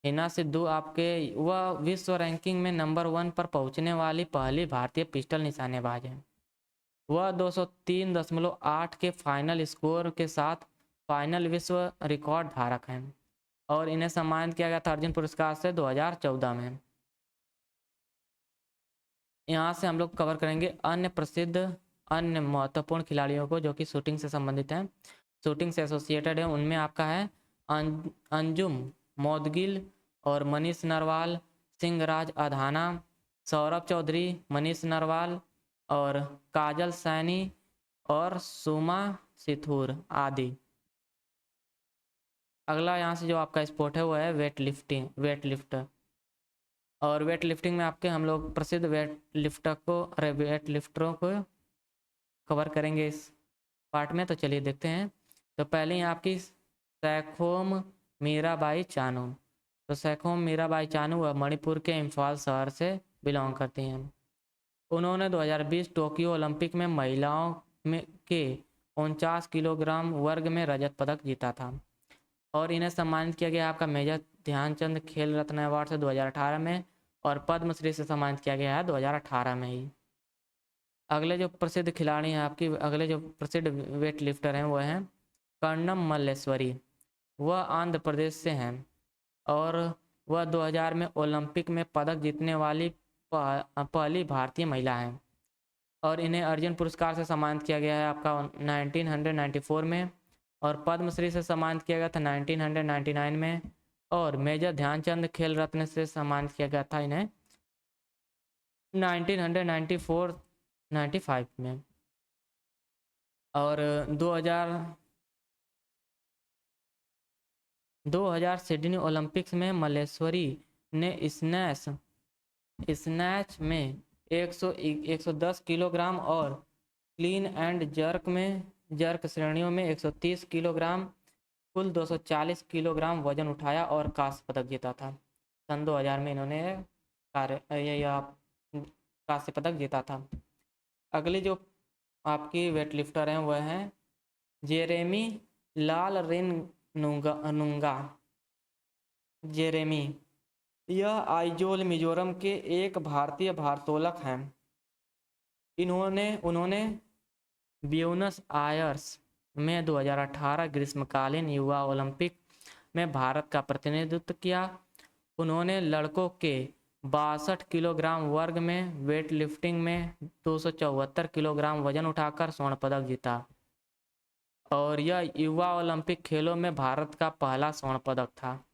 हिना सिद्धू आपके वह विश्व रैंकिंग में नंबर 1 पर पहुंचने वाली पहली भारतीय पिस्टल निशानेबाज हैं। वह 203.8 के फाइनल स्कोर के साथ फाइनल विश्व रिकॉर्ड धारक हैं, और इन्हें सम्मानित किया गया था अर्जुन पुरस्कार से 2014 में। यहाँ से हम लोग कवर करेंगे अन्य प्रसिद्ध अन्य महत्वपूर्ण खिलाड़ियों को जो कि शूटिंग से संबंधित हैं, शूटिंग से एसोसिएटेड है, उनमें आपका है अंजुम मौदगिल और मनीष नरवाल, सिंहराज अधाना, सौरभ चौधरी, मनीष नरवाल और काजल सैनी और सुमा सिथुर आदि। अगला यहाँ से जो आपका स्पोर्ट है वो है वेट लिफ्टर। और वेट लिफ्टिंग में आपके हम लोग प्रसिद्ध वेट लिफ्टरों को कवर करेंगे इस पार्ट में। तो चलिए देखते हैं। तो पहले यहाँ आपकी सैखोम मीराबाई चानू। तो सैखोम मीराबाई चानू वह मणिपुर के इम्फाल शहर से बिलोंग करती हैं। उन्होंने 2020 टोक्यो ओलंपिक में महिलाओं में के 49 किलोग्राम वर्ग में रजत पदक जीता था। और इन्हें सम्मानित किया गया आपका मेजर ध्यानचंद खेल रत्न अवार्ड से 2018 में और पद्मश्री से सम्मानित किया गया है 2018 में ही। अगले जो प्रसिद्ध खिलाड़ी हैं आपकी, अगले जो प्रसिद्ध वेट लिफ्टर हैं वो हैं कर्णम मल्लेश्वरी। वह आंध्र प्रदेश से हैं और वह 2000 में ओलंपिक में पदक जीतने वाली पहली भारतीय महिला हैं। और इन्हें अर्जुन पुरस्कार से सम्मानित किया गया है आपका 1994 में और पद्मश्री से सम्मानित किया गया था 1999 में और मेजर ध्यानचंद खेल रत्न से सम्मानित किया गया था इन्हें 1994-95 में। और 2000 सिडनी ओलंपिक्स में मल्लेश्वरी ने स्नैच में 110 किलोग्राम और क्लीन एंड जर्क श्रेणियों में 130 किलोग्राम कुल 240 किलोग्राम वजन उठाया और कांस्य पदक जीता था। सन 2000 में इन्होंने कांस्य पदक जीता था। अगली जो आपकी वेट लिफ्टर हैं वह हैं जेरेमी लाल रिन नुंगा। जेरेमी यह आइजोल मिजोरम के एक भारतीय भारोत्तोलक हैं। उन्होंने ब्यूनस आयर्स में 2018 ग्रीष्मकालीन युवा ओलंपिक में भारत का प्रतिनिधित्व किया। उन्होंने लड़कों के 62 किलोग्राम वर्ग में वेट लिफ्टिंग में 274 किलोग्राम वजन उठाकर स्वर्ण पदक जीता और यह युवा ओलंपिक खेलों में भारत का पहला स्वर्ण पदक था।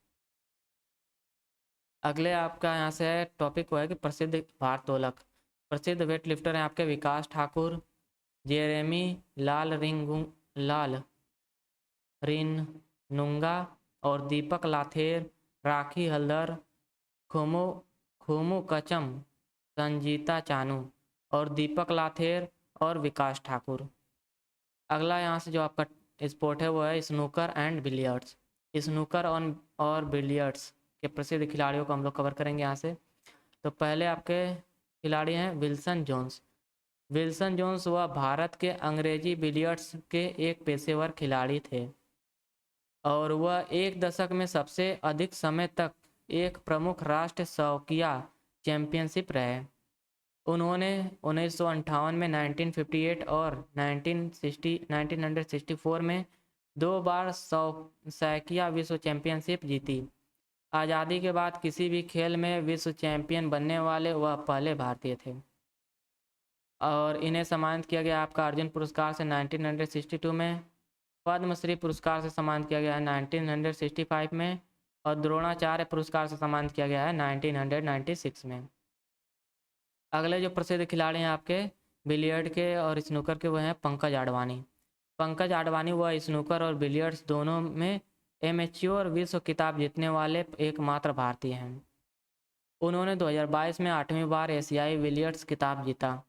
अगले आपका यहाँ से टॉपिक हुआ है कि प्रसिद्ध भारोत्तोलक। प्रसिद्ध वेट लिफ्टर हैं आपके विकास ठाकुर, जेरेमी लाल रिन नुंगा और दीपक लाथेर, राखी हल्दर, खुमू कचम, संजीता चानू और दीपक लाथेर और विकास ठाकुर। अगला यहाँ से जो आपका स्पोर्ट है वो है स्नूकर एंड बिलियर्ड्स। स्नूकर और बिलियर्ड्स के प्रसिद्ध खिलाड़ियों को हम लोग कवर करेंगे यहाँ से। तो पहले आपके खिलाड़ी हैं विल्सन जोन्स। विल्सन जोन्स वह भारत के अंग्रेजी बिलियर्ड्स के एक पेशेवर खिलाड़ी थे और वह एक दशक में सबसे अधिक समय तक एक प्रमुख राष्ट्रीय शौकिया चैंपियनशिप रहे। उन्होंने 1958 में 1958 और 1964 में 2 बार शौकिया विश्व चैंपियनशिप जीती। आज़ादी के बाद किसी भी खेल में विश्व चैंपियन बनने वाले वह पहले भारतीय थे। और इन्हें सम्मानित किया गया आपका अर्जुन पुरस्कार से 1962 में, पद्मश्री पुरस्कार से सम्मानित किया गया है 1965 में और द्रोणाचार्य पुरस्कार से सम्मानित किया गया है 1996 में। अगले जो प्रसिद्ध खिलाड़ी हैं आपके बिलियर्ड के और स्नूकर के वह हैं पंकज आडवाणी। पंकज आडवाणी वह स्नूकर और बिलियर्ड्स दोनों में एमेच्योर विश्व खिताब जीतने वाले एकमात्र भारतीय हैं। उन्होंने 2022 में 8वीं बार एशियाई बिलियर्ड्स खिताब जीता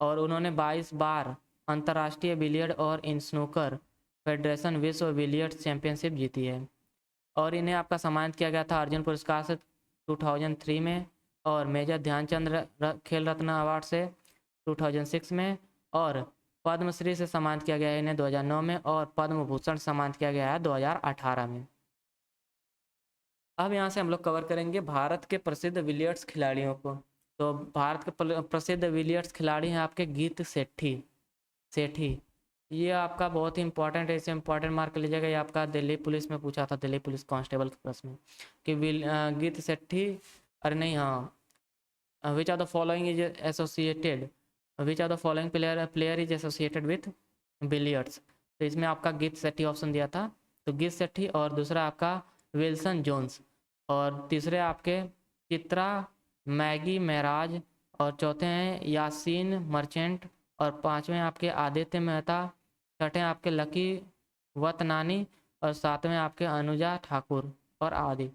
और उन्होंने 22 बार अंतर्राष्ट्रीय बिलियर्ड और स्नूकर फेडरेशन विश्व बिलियर्ड्स चैंपियनशिप जीती है। और इन्हें आपका सम्मानित किया गया था अर्जुन पुरस्कार से 2003 में और मेजर ध्यानचंद खेल रत्न अवार्ड से 2006 में और पद्मश्री से सम्मानित किया गया है इन्हें 2009 में और पद्म भूषण सम्मानित किया गया है 2018 में। अब यहाँ से हम लोग कवर करेंगे भारत के प्रसिद्ध बिलियर्ड्स खिलाड़ियों को। तो भारत के प्रसिद्ध बिलियर्ड्स खिलाड़ी हैं आपके गीत सेठी। ये आपका बहुत ही इंपॉर्टेंट है, इसे इंपॉर्टेंट मार्क लीजिएगा। ये आपका दिल्ली पुलिस में पूछा था, दिल्ली पुलिस कांस्टेबल के प्रश्न कि गीत सेठी, अरे नहीं हाँ, which are the following is associated which of the following player is associated with billiards. तो इसमें आपका गीत सेट्टी ऑप्शन दिया था, तो गीत सेट्टी, और दूसरा आपका विल्सन जोन्स, और तीसरे आपके चित्रा मैगी महराज, और चौथे हैं यासीन मर्चेंट, और पांचवें आपके आदित्य मेहता, छठे आपके लकी वतनानी, और सातवें आपके अनुजा ठाकुर और आदि।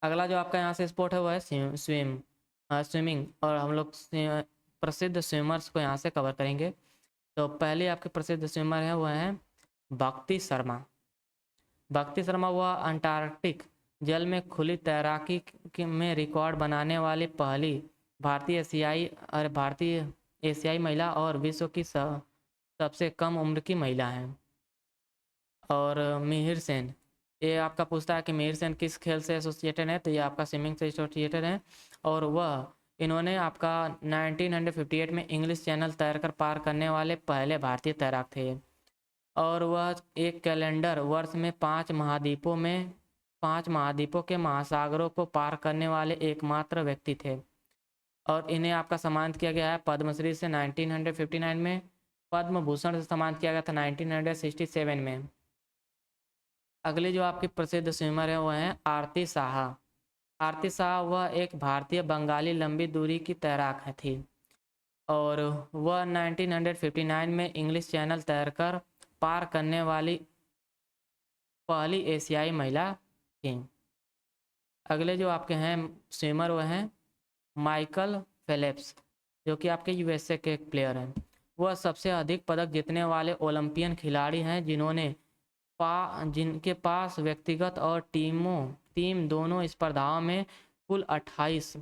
अगला जो आपका यहाँ से स्पोर्ट है वो है स्विमिंग, और हम लोग प्रसिद्ध स्विमर्स को यहाँ से कवर करेंगे। तो पहले आपके प्रसिद्ध स्विमर हैं वो हैं भक्ति शर्मा। भक्ति शर्मा वह अंटार्कटिक जल में खुली तैराकी में रिकॉर्ड बनाने वाली पहली भारतीय एशियाई महिला और विश्व की सबसे कम उम्र की महिला हैं। और मिहिर सेन, ये आपका पूछता है कि मिहिर सेन किस खेल से एसोसिएटेड है, तो ये आपका स्विमिंग से एसोसिएटेड है, और वह इन्होंने आपका 1958 में इंग्लिश चैनल तैरकर पार करने वाले पहले भारतीय तैराक थे, और वह एक कैलेंडर वर्ष में 5 महाद्वीपों के महासागरों को पार करने वाले एकमात्र व्यक्ति थे, और इन्हें आपका सम्मानित किया गया है पद्मश्री से 1959 में, पद्म भूषण से सम्मानित किया गया था 1967 में। अगले जो आपकी प्रसिद्ध स्विमर है वो हैं आरती साहा। आरती शाह वह एक भारतीय बंगाली लंबी दूरी की तैराक है थी, और वह 1959 में इंग्लिश चैनल तैरकर पार करने वाली पहली एशियाई महिला थी। अगले जो आपके हैं स्विमर वो हैं माइकल फेलिप्स, जो कि आपके यूएसए के एक प्लेयर हैं। वह सबसे अधिक पदक जीतने वाले ओलंपियन खिलाड़ी हैं जिनके पास व्यक्तिगत और टीम दोनों स्पर्धाओं में कुल 28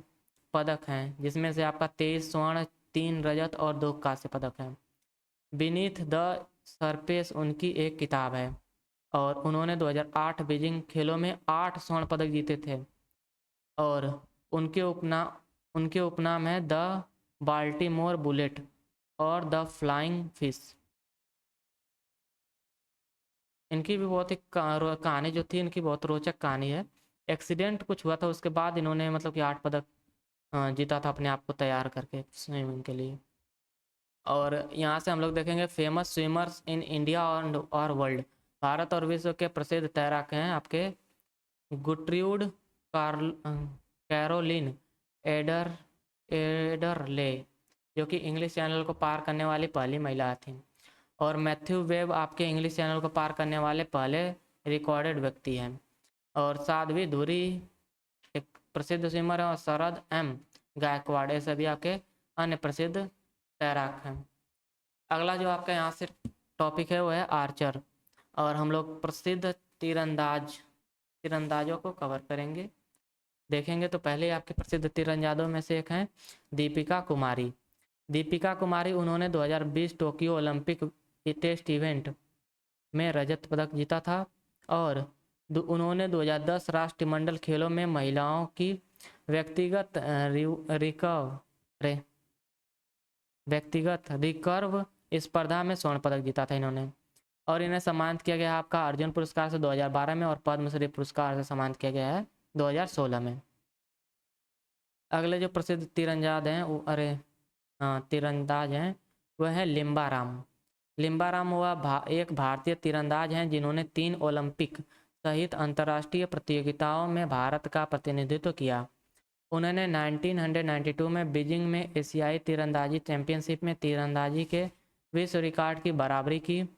पदक हैं, जिसमें से आपका 23 स्वर्ण, 3 रजत और 2 कांस्य पदक हैं। बीनीथ द सरफेस उनकी एक किताब है, और उन्होंने 2008 बीजिंग खेलों में 8 स्वर्ण पदक जीते थे, और उनके उपनाम है द बाल्टीमोर बुलेट और द फ्लाइंग फिश। इनकी भी बहुत एक कहानी जो थी, इनकी बहुत रोचक कहानी है। एक्सीडेंट कुछ हुआ था, उसके बाद इन्होंने मतलब कि 8 पदक जीता था अपने आप को तैयार करके स्विमिंग के लिए। और यहाँ से हम लोग देखेंगे फेमस स्विमर्स इन इंडिया और वर्ल्ड। भारत और विश्व के प्रसिद्ध तैराक हैं आपके गुट्रियूड कैरोलिन एडरले, जो कि इंग्लिश चैनल को पार करने वाली पहली महिला थी, और मैथ्यू वेब आपके इंग्लिश चैनल को पार करने वाले पहले रिकॉर्डेड व्यक्ति हैं, और साध्वी धुरी एक प्रसिद्ध स्विमर है, और शरद एम गायकवाड़, ये सभी आपके अन्य प्रसिद्ध तैराक हैं। अगला जो आपका यहाँ से टॉपिक है वो है आर्चर, और हम लोग प्रसिद्ध तीरंदाजों को कवर करेंगे, देखेंगे। तो पहले आपके प्रसिद्ध तीरंदाजों में से एक हैं दीपिका कुमारी। दीपिका कुमारी उन्होंने 2020 टोक्यो ओलंपिक टेस्ट इवेंट में रजत पदक जीता था, और उन्होंने 2010 राष्ट्रमंडल खेलों में महिलाओं की व्यक्तिगत रिकर्व स्पर्धा में स्वर्ण पदक जीता था इन्होंने, और इन्हें सम्मानित किया गया है आपका अर्जुन पुरस्कार से 2012 में, और पद्मश्री पुरस्कार से सम्मानित किया गया है 2016 में। अगले जो प्रसिद्ध तीरंदाज हैं वह है लिम्बाराम। लिम्बाराम वह एक भारतीय तीरंदाज हैं जिन्होंने 3 ओलंपिक सहित अंतर्राष्ट्रीय प्रतियोगिताओं में भारत का प्रतिनिधित्व किया। उन्होंने 1992 में बीजिंग में एशियाई तीरंदाजी चैंपियनशिप में तीरंदाजी के विश्व रिकॉर्ड की बराबरी की,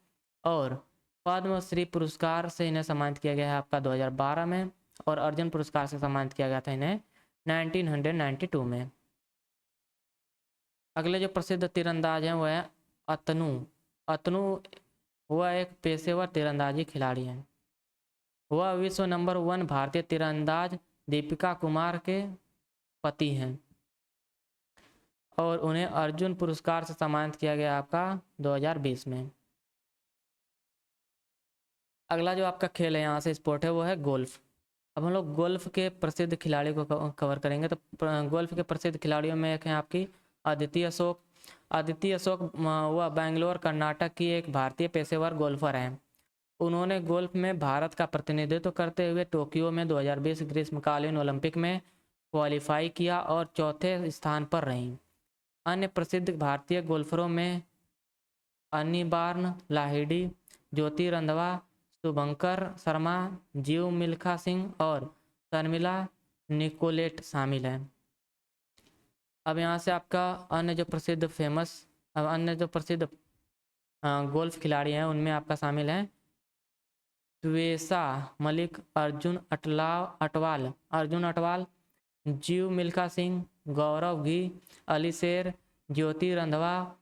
और पद्मश्री पुरस्कार से इन्हें सम्मानित किया गया है आपका 2012 में, और अर्जुन पुरस्कार से सम्मानित किया गया था इन्हें 1992 में। अगले जो प्रसिद्ध तीरंदाज हैं वह है अतनु वह एक पेशेवर तीरंदाजी खिलाड़ी हैं। वह विश्व नंबर 1 भारतीय तीरंदाज दीपिका कुमार के पति हैं, और उन्हें अर्जुन पुरस्कार से सम्मानित किया गया आपका 2020 में। अगला जो आपका खेल है यहाँ से स्पोर्ट है वो है गोल्फ। अब हम लोग गोल्फ के प्रसिद्ध खिलाड़ी को कवर करेंगे। तो गोल्फ के प्रसिद्ध खिलाड़ियों में एक है आपकी अदिति अशोक। अदिति अशोक वह बेंगलोर कर्नाटक की एक भारतीय पेशेवर गोल्फर हैं। उन्होंने गोल्फ में भारत का प्रतिनिधित्व करते हुए टोक्यो में 2020 ग्रीष्मकालीन ओलंपिक में क्वालिफाई किया और चौथे स्थान पर रहीं। अन्य प्रसिद्ध भारतीय गोल्फरों में अनी बार्न लाहिड़ी, ज्योति रंधावा, शुभंकर शर्मा, जीव मिल्खा सिंह और शर्मिला निकोलेट शामिल हैं। अब यहाँ से आपका अन्य जो प्रसिद्ध गोल्फ खिलाड़ी हैं उनमें आपका शामिल हैं त्वेसा मलिक, अर्जुन अटवाल, जीव मिल्खा सिंह, गौरव घी, अली शेर, ज्योति रंधावा,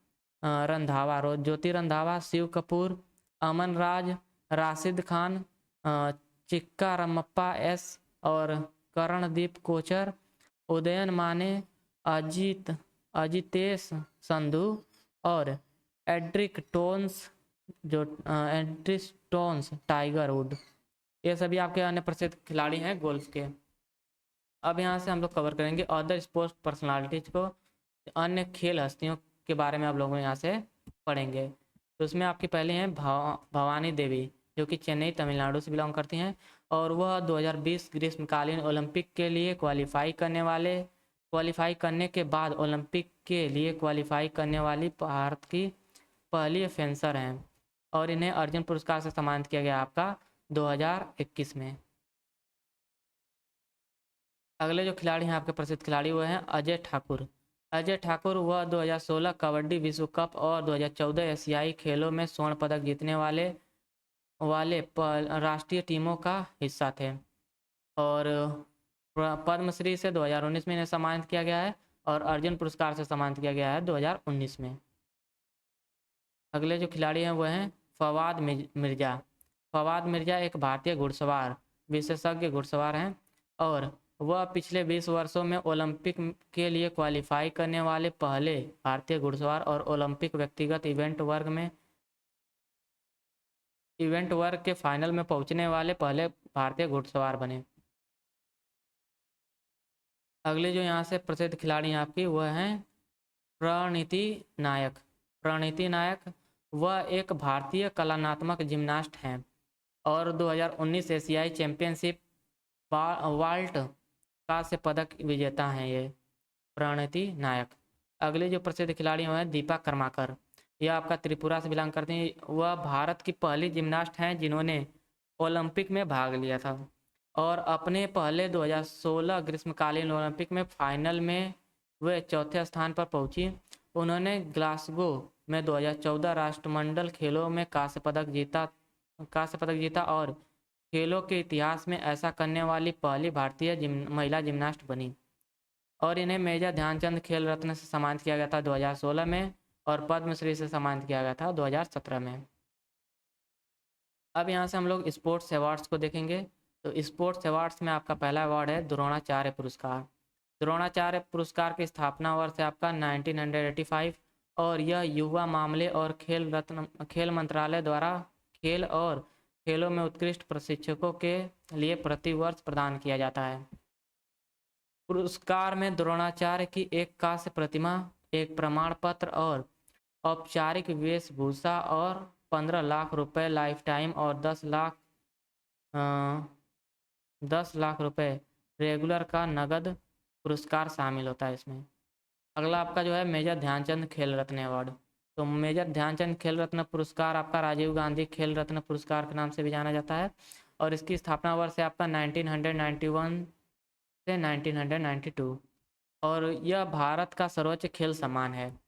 शिव कपूर, अमन राज, राशिद खान, चिक्का रमप्पा एस और करणदीप कोचर, उदयन माने, अजितेश संधू और एड्रिक टोन्स टाइगर वुड, ये सभी आपके अन्य प्रसिद्ध खिलाड़ी हैं गोल्फ के। अब यहाँ से हम लोग कवर करेंगे अदर स्पोर्ट्स पर्सनालिटीज को, अन्य खेल हस्तियों के बारे में आप लोगों यहाँ से पढ़ेंगे। तो उसमें आपकी पहले हैं भवानी देवी, जो कि चेन्नई तमिलनाडु से बिलोंग करती हैं और वह 2020 ग्रीष्मकालीन ओलंपिक के लिए क्वालिफाई करने के बाद ओलंपिक के लिए क्वालिफाई करने वाली भारत की पहली फेंसर हैं और इन्हें अर्जुन पुरस्कार से सम्मानित किया गया आपका 2021 में। अगले जो खिलाड़ी हैं आपके प्रसिद्ध खिलाड़ी वो हैं अजय ठाकुर वह 2016 कबड्डी विश्व कप और 2014 एशियाई खेलों में स्वर्ण पदक जीतने वाले राष्ट्रीय टीमों का हिस्सा थे और पद्मश्री से 2019 में इन्हें सम्मानित किया गया है और अर्जुन पुरस्कार से सम्मानित किया गया है 2019 में। अगले जो खिलाड़ी हैं वह हैं फवाद मिर्जा एक भारतीय घुड़सवार विशेषज्ञ घुड़सवार हैं और वह पिछले 20 वर्षों में ओलंपिक के लिए क्वालिफाई करने वाले पहले भारतीय घुड़सवार और ओलंपिक व्यक्तिगत इवेंट वर्ग के फाइनल में पहुंचने वाले पहले भारतीय घुड़सवार बने। अगले जो यहाँ से प्रसिद्ध खिलाड़ी हैं आपकी वह हैं प्रणीति नायक वह एक भारतीय कलात्मक जिम्नास्ट हैं और 2019 एशियाई चैंपियनशिप वाल्ट कांस्य पदक विजेता हैं ये प्रणीति नायक। अगले जो प्रसिद्ध खिलाड़ी हैं दीपा कर्माकर, यह आपका त्रिपुरा से बिलोंग करते हैं। वह भारत की पहली जिम्नास्ट हैं जिन्होंने ओलंपिक में भाग लिया था और अपने पहले 2016 ग्रीष्मकालीन ओलंपिक में फाइनल में वे चौथे स्थान पर पहुंची। उन्होंने ग्लासगो में 2014 राष्ट्रमंडल खेलों में कांस्य पदक जीता और खेलों के इतिहास में ऐसा करने वाली पहली भारतीय महिला जिम्नास्ट बनी और इन्हें मेजर ध्यानचंद खेल रत्न से सम्मानित किया गया था 2016 में और पद्मश्री से सम्मानित किया गया था 2017 में। अब यहाँ से हम लोग स्पोर्ट्स अवार्ड्स को देखेंगे। तो स्पोर्ट्स अवार्ड्स में आपका पहला अवार्ड है द्रोणाचार्य पुरस्कार की स्थापना वर्ष है आपका 1985 और यह युवा मामले और खेल मंत्रालय द्वारा खेल और खेलों में उत्कृष्ट प्रशिक्षकों के लिए प्रति वर्ष प्रदान किया जाता है। पुरस्कार में द्रोणाचार्य की एक कांस्य प्रतिमा, एक प्रमाण पत्र और औपचारिक वेशभूषा और 15 लाख रुपए लाइफ टाइम और 10 लाख रुपए रेगुलर का नगद पुरस्कार शामिल होता है इसमें। अगला आपका जो है मेजर ध्यानचंद खेल रत्न अवार्ड। तो मेजर ध्यानचंद खेल रत्न पुरस्कार आपका राजीव गांधी खेल रत्न पुरस्कार के नाम से भी जाना जाता है और इसकी स्थापना वर्ष है आपका 1991 से 1992 और यह भारत का सर्वोच्च खेल सम्मान है।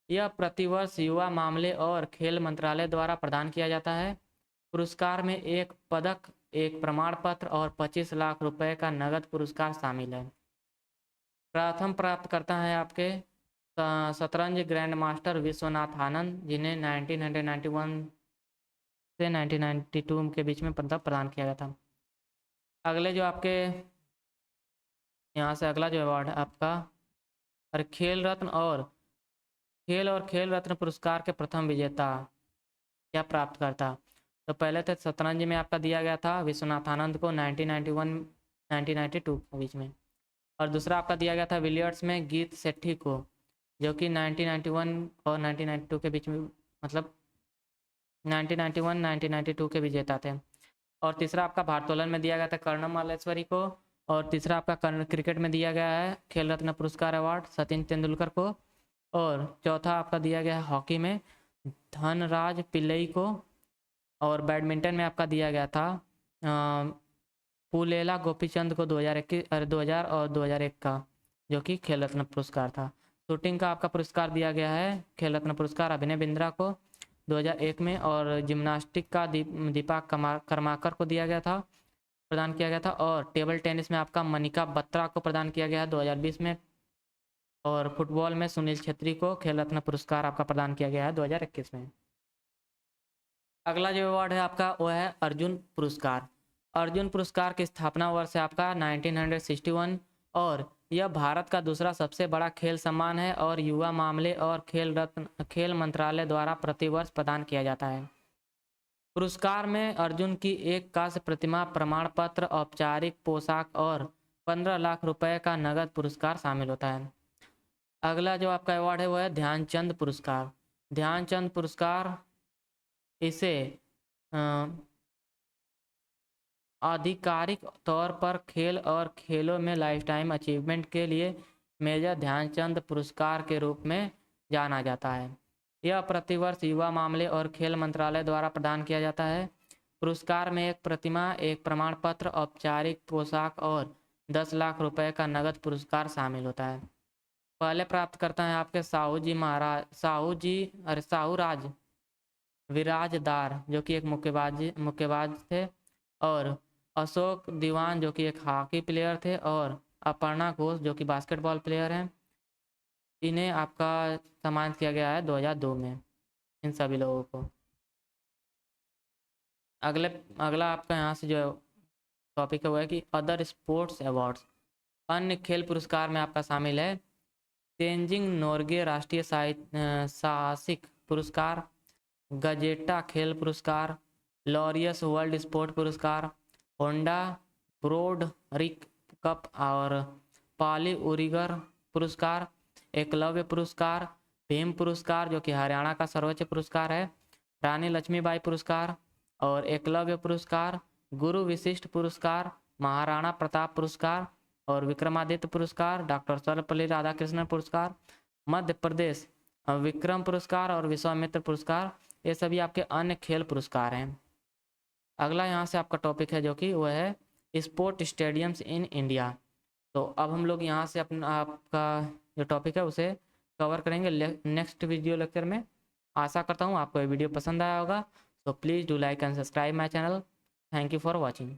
यह प्रतिवर्ष युवा मामले और खेल मंत्रालय द्वारा प्रदान किया जाता है। पुरस्कार में एक पदक, एक प्रमाण पत्र और 25 लाख रुपए का नगद पुरस्कार शामिल है। प्रथम प्राप्तकर्ता है आपके शतरंज ग्रैंड मास्टर विश्वनाथ आनंद, जिन्हें 1991 से 1992 के बीच में पदक प्रदान किया गया था। अगले जो आपके यहाँ से अगला जो अवार्ड है आपका खेल रत्न पुरस्कार के प्रथम विजेता या प्राप्तकर्ता। तो पहले थे शतरंज में आपका दिया गया था विश्वनाथ आनंद को 1991-1992 के बीच में और दूसरा आपका दिया गया था विलियर्ड्स में गीत सेठी को, जो कि 1991 और 1992 के बीच में, मतलब 1991-1992 के विजेता थे। और तीसरा आपका भारोत्तोलन में दिया गया था कर्णम मल्लेश्वरी को और तीसरा आपका क्रिकेट में दिया गया है खेल रत्न पुरस्कार अवार्ड सचिन तेंदुलकर को और चौथा आपका दिया गया है हॉकी में धनराज पिल्लई को, और बैडमिंटन में आपका दिया गया था पुलेला गोपीचंद को 2000 और 2001 का, जो कि खेल रत्न पुरस्कार था। शूटिंग का आपका पुरस्कार दिया गया है खेल रत्न पुरस्कार अभिनय बिंद्रा को 2001 में, और जिम्नास्टिक का दीपा कर्माकर को दिया गया था, प्रदान किया गया था। और टेबल टेनिस में आपका मनिका बत्रा को प्रदान किया गया है 2020 में, और फुटबॉल में सुनील छेत्री को खेल रत्न पुरस्कार आपका प्रदान किया गया है 2021 में। अगला जो अवार्ड है आपका वो है अर्जुन पुरस्कार। अर्जुन पुरस्कार की स्थापना वर्ष है आपका 1961, और यह भारत का दूसरा सबसे बड़ा खेल सम्मान है और युवा मामले और खेल मंत्रालय द्वारा प्रतिवर्ष प्रदान किया जाता है। पुरस्कार में अर्जुन की एक कांस्य प्रतिमा, प्रमाण पत्र, औपचारिक पोशाक और 15 लाख रुपए का नगद पुरस्कार शामिल होता है। अगला जो आपका अवार्ड है वो है ध्यानचंद पुरस्कार। ध्यानचंद पुरस्कार इसे आधिकारिक तौर पर खेल और खेलों में लाइफटाइम अचीवमेंट के लिए मेजर ध्यानचंद पुरस्कार के रूप में जाना जाता है। यह प्रतिवर्ष युवा मामले और खेल मंत्रालय द्वारा प्रदान किया जाता है। पुरस्कार में एक प्रतिमा, एक प्रमाण पत्र, औपचारिक पोशाक और 10 लाख रुपए का नगद पुरस्कार शामिल होता है। पहले प्राप्त करता है आपके साहू राज विराजदार, जो कि एक मुक्केबाज थे, और अशोक दीवान जो कि एक हॉकी प्लेयर थे, और अपर्णा घोष जो कि बास्केटबॉल प्लेयर हैं। इन्हें आपका सम्मानित किया गया है 2002 में, इन सभी लोगों को। अगला आपका यहाँ से जो टॉपिक है वो है कि अदर स्पोर्ट्स अवार्ड्स। अन्य खेल पुरस्कार में आपका शामिल है तेंजिंग नोर्गे राष्ट्रीय साहसिक पुरस्कार, गजेटा खेल पुरस्कार, लॉरियस वर्ल्ड स्पोर्ट पुरस्कार, होंडा ब्रोडरिक कप और पाली उरिगर पुरस्कार, एकलव्य पुरस्कार, भीम पुरस्कार जो कि हरियाणा का सर्वोच्च पुरस्कार है, रानी लक्ष्मीबाई पुरस्कार और एकलव्य पुरस्कार, गुरु विशिष्ट पुरस्कार, महाराणा प्रताप पुरस्कार और विक्रमादित्य पुरस्कार, डॉक्टर सर्वपल्ली राधाकृष्णन पुरस्कार, मध्य प्रदेश विक्रम पुरस्कार और विश्वामित्र पुरस्कार, ये सभी आपके अन्य खेल पुरस्कार हैं। अगला यहाँ से आपका टॉपिक है जो कि वह है स्पोर्ट स्टेडियम्स इन इंडिया। तो अब हम लोग यहाँ से अपना आपका जो टॉपिक है उसे कवर करेंगे नेक्स्ट वीडियो लेक्चर में। आशा करता हूँ आपको ये वीडियो पसंद आया होगा। So please do like and subscribe my channel. Thank you for watching.